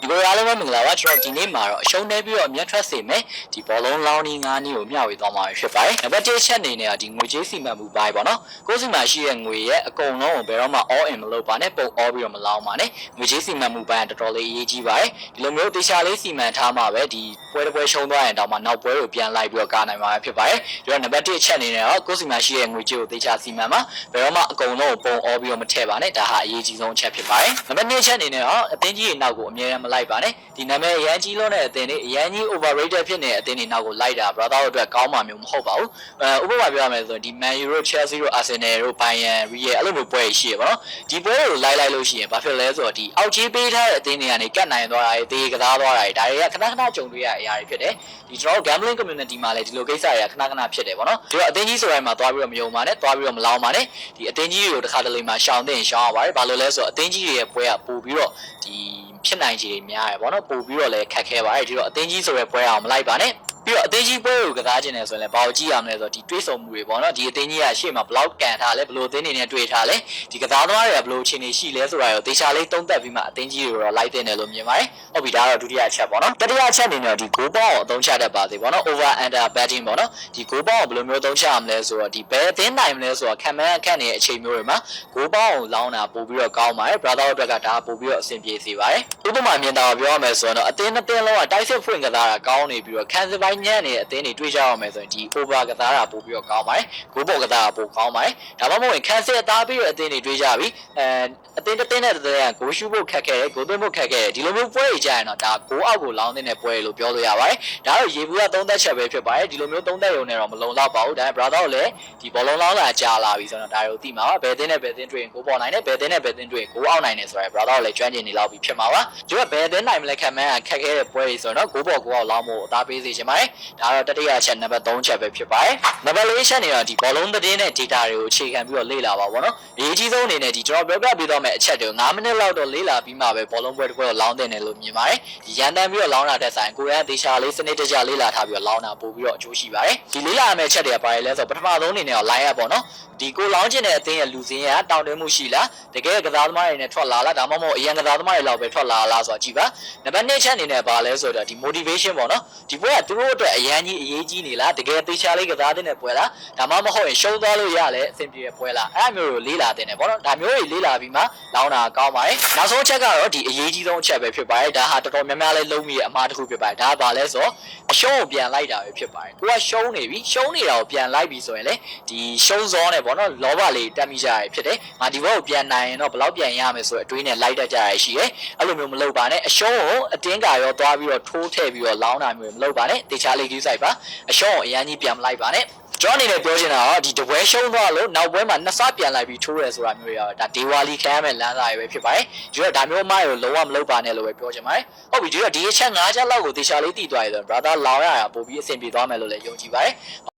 လိုအားလုံးပဲမင်္ဂလာပါကျွန်တော်ဒီနေ့မှာတော့အရှုံးနေပြီးတော့အမျက်ထွက်စေမယ်ဒီဘောလုံးလောင်းနီး9နီးကိုမျှဝေသွားမှာဖြစ်ပါတယ်နံပါတ်1ချက်အနေနဲ့ဒီငွေကြေးစီမံမှုပိုင်းပေါ့နော်ကိုယ်စီမှာရှိတဲ့ငွေရဲ့အကုန်လုံးကိုဘယ်တော့မှ all in မလုပ်ပါနဲ့ပုံ all ပြီးတော့မလောင်းပါနဲ့ငွေကြေးစီမံမှုပိုင်းကတော်တော်လေးအရေးကြီးပါတယ်ဒီလိုမျိုးတေချာလေးစီမံထားမှပဲဒီပွဲတစ်ပွဲရှုံးသွားရင်တောင်မှနောက်ပွဲကိုပြန်လိုက်ပြီးတော့ကာနိုင်မှာဖြစ်ပါတယ်ဒီတော့နံပါတ်1ချက်အနေနဲ့တော့ကိုယ်စီမှာရှိတဲ့ငွေကြေးကိုတေချာစီမံမှာဘယ်တော့မှအကုန်လုံးကိုပုံ all ပြီးတော့မထည့်ပါနဲ့ဒါဟာအရေးကြီးဆုံးအချက်ဖြစ်ပါတယ်နံပါတ်2ချက်အနေနဲ့တော့အသင်းကြီးရဲ့နောက်ကိုအမြဲတမ်းမလိုက်ပါနဲ့ဒီနာမည်အရန်ကြီးလုံးတဲ့အသင်းတွေအရန်ကြီး overrated ဖြစ်နေတဲ့အသင်းတွေနောက်ကိုလိုက်တာ brother တို့အတွက်ကောင်းမှမျိုးမဟုတ်ပါဘူးဥပမာပြောရမယ်ဆိုရင်ဒီ Man U တို့ Chelsea တို့ Arsenal တို့ Bayern Real အဲ့လိုမျိုးပွဲရှိရပါတော့ဒီပွဲတွေကိုလိုက်လို့ရှိရင်ဘာဖြစ်လဲဆိုတော့ဒီအောက်ကြီးပေးထားတဲ့အသင်းတွေကနေကတ်နိုင်သွားတာတွေတေးကစားသွားတာတွေဒါတွေကခဏခဏကြုံတွေ့ရတဲ့အရာတွေဖြစ်တယ်ဒီကျွန်တော် gambling community မှာလည်းဒီလိုကိစ္စတွေကခဏခဏဖြစ်တယ်ပေါ့နော်ဒီတော့အသင်းကြီးဆိုတိုင်းမှာသွားပြီးတော့မယုံပါနဲ့သွားပြီးတော့မလောင်းပါနဲ့ဒီအသင်းကြီးတွေကိုတစ်ခါတလေမှာရှောင်တဲ့ရှောင်ရပါတယ်ဘာလို့လဲဆိုတော့အသင်းကြီးတွေရဲ့ပွဲကပို့ပြီးတော့ဒီဖြစ်နိုင်ခြေတွေများတယ်ပေါ့နော်ပို့ပြီးတော့လည်းခက်ခဲပါတယ်ဒီတော့အသင်းကြီးဆိုတဲ့ပွဲအောင်မလိုက်ပါနဲ့ပြီးတော့အသင်းကြီးပွဲကိုကစားခြင်းနဲ့ဆိုရင်လည်းဘာလို့ကြည့်ရမလဲဆိုတော့ဒီတွေးဆုံမှုတွေပေါ့နော်ဒီအသင်းကြီးကရှေ့မှာဘလောက်ကန်ထားလဲဘလို့အသင်းတွေနဲ့တွေ့ထားလဲဒီကစားသမားတွေကဘလို့အခြေအနေရှိလဲဆိုတာရောတေချာလေးသုံးသပ်ပြီးမှအသင်းကြီးတွေတော့လိုက်တင်တယ်လို့မြင်ပါတယ်ဟုတ်ပြီဒါကတော့ဒုတိယအချက်ပေါ့နော်တတိယအချက်အနေနဲ့ဒီ goal ball ကိုအသုံးချတတ်ပါသေးပေါ့နော် over under betting ပေါ့နော်ဒီ goal ball ကိုဘယ်လိုမျိုးအသုံးချရမလဲဆိုတော့ဒီဘယ်အသင်းနိုင်မလဲဆိုတော့ခံမှန်းအခက်နေတဲ့အချိန်မျိုးတွေမှာ goal ball ကိုလောင်းတာပို့ပြီးတော့ကောင်းပါတယ် brother တို့ကဒါပို့ပြီးတော့အဆင်ပြေစေပါတယ်ဥပမာမြင်တာပြောရမယ်ဆိုတော့အသင်းနှစ်သင်းလုံးကတိုက်စစ်ဖွင့်ကစားတာကောင်းနေပြီးတော့ခံစစ်ပိုင်းညံ့နေတဲ့အသင်းတွေတွေ့ကြရမယ်ဆိုရင်ဒီ over ကစားတာပို့ပြီးတော့ကောင်းပါတယ် goal ball ကစားတာပို့ကောင်းပါတယ်ဒါမှမဟုတ်ရင်ခံစစ်အသားပြီးတဲ့အသင်းတွေတွေ့ကြပြီအသင်းတစ်သင်းနဲ့တစ်သင်းက goal shoot ဖို့ခက်ခဲတယ် goal သွင်းဖို့ခက်ခဲတယ်ဒီလိုမျိုးပွဲတွေကြရင်တော့ဒါ goal out ကိုလောင်းတဲ့ပွဲလို့ပြောလို့ရပါတယ်ဒါတော့ရေဘူးကသုံးသက်ချက်ပဲဖြစ်ပါတယ်ဒီလိုမျိုးသုံးသက်ရုံနဲ့တော့မလုံလောက်ပါဘူးဒါပေမဲ့ brother တို့လည်းဒီဘောလုံးလောင်းလာကြာလာပြီဆိုတော့ဒါတွေကိုသိမှာပါဘယ်သင်းနဲ့ဘယ်သင်းတွေ့ရင် goal ပေါ်နိုင်တယ်ဘယ်သင်းနဲ့ဘယ်သင်းတွေ့ရင် goal out နိုင်တယ်ဆိုတော့ brother တို့လည်းကျွမ်းကျင်နေလောက်ပြီဖြစ်မှာပါဒီကဘယ်သင်းနိုင်မလဲခံမှန်းခက်ခဲတဲ့ပွဲတွေဆိုတော့ goal ပေါ် goal out လောင်းဖို့အသားပေးစေချင်ပါတယ်ဒါတော့တတိယချက်နံပါတ်3ချက်ပဲဖြစ်ပါတယ်နံပါတ်4ချက်နေတော့ဒီဘောလုံးသတင်းနဲ့ data တွေကိုအခြေခံပြီးတော့လေ့လာပါဘောနော်အရေးကြီးဆုံးအနေနဲ့ဒီကျွန်တော်ပြောပြပေးတော့မယ့်အချက်တွေကို9မိနစ်လောက်တော့လေ့လာပြီးမှပဲဘောလုံးပွဲတစ်ပွဲကိုလောင်းတင်တယ်လို့မြင်ပါတယ်ဒီရန်တမ်းပြီးတော့လောင်းတာတဲ့ဆိုင်ကိုရန်သေချာလေးစနစ်တကျလေ့လာထားပြီးတော့လောင်းတာပို့ပြီးတော့အကျိုးရှိပါတယ်ဒီလေ့လာရမယ့်အချက်တွေကဘာလဲဆိုတော့ပထမဆုံးအနေနဲ့တော့ line up ပေါ့နော်ဒီကိုလောင်းခြင်းတဲ့အသင်းရဲ့လူစင်းရတောင်းတမှုရှိလားတကယ်ကစားသမားတွေနဲ့ထွက်လာလားဒါမှမဟုတ်အရင်ကစားသမားတွေလောက်ပဲထွက်လာလားဆိုတော့ကြည့်ပါနံပါတ်2ချက်အနေနဲ့ဘာလဲဆိုတော့ဒီ motivation ပေါ့နော်ဒီပွဲကသူတို့အတွက်အရန်ကြီးအရေးကြီးနေလားတကယ်သေချာလေးကစားတဲ့ပွဲလားဒါမှမဟုတ်ရင်ရှုံးသွားလို့ရလဲအဆင်ပြေတဲ့ပွဲလားအဲ့မျိုးကိုလေ့လာတင်တယ်ပေါ့နော်ဒါမျိုးတွေလေ့လာပြီးမှလောင်းတာကောင်းပါတယ်နောက်ဆုံးချက်ကတော့ဒီအရေးကြီးဆုံးအချက်ပဲဖြစ်ပါတယ်ဒါဟာတော်တော်များများလေးလုံးမိရဲ့အမှားတစ်ခုဖြစ်ပါတယ်ဒါကဘာလဲဆိုတော့အရှုံးကိုပြန်လိုက်တာပဲဖြစ်ပါတယ်ကိုကရှုံးနေပြီရှုံးနေတာကိုပြန်လိုက်ပြီဆိုရင်လေဒီရှုံးစောနဲ့ပေါ့နော်လောဘလေးတက်မိကြရဖြစ်တယ်ငါဒီဘက်ကိုပြန်နိုင်ရင်တော့ဘယ်လောက်ပြန်ရမယ်ဆိုတော့အတွေးနဲ့လိုက်တတ်ကြရရှိတယ်အဲ့လိုမျိုးမလုပ်ပါနဲ့အရှုံးကိုအတင်းကာရောသွားပြီးတော့ထိုးထည့်ပြီးတော့လောင်းတာမျိုးမလုပ်ပါနဲ့တေချာလေးကြီးစိုက်ပါအရှုံးကိုအရင်ကြီးပြန်မလိုက်ပါနဲ့ကျွန်တော်အနေနဲ့ပြောချင်တာကဒီတပွဲရှုံးသွားလို့နောက်ပွဲမှာနှစ်ဆပြန်လိုက်ပြီးထိုးရဲဆိုတာမျိုးရတာဒေဝါလီခံရမယ့်လမ်းစာတွေပဲဖြစ်ပါတယ်ဒီတော့ဒါမျိုးအမားကိုလုံးဝမလုပ်ပါနဲ့လို့ပဲပြောချင်ပါတယ်ဟုတ်ပြီဒီတော့ဒီအချက်5ချက်လောက်ကိုတေချာလေးတည်သွားရဆိုတော့ brother လောင်းရတာပို့ပြီးအဆင်ပြေသွားမယ်လို့လည်းယုံကြည်ပါတယ်ဟ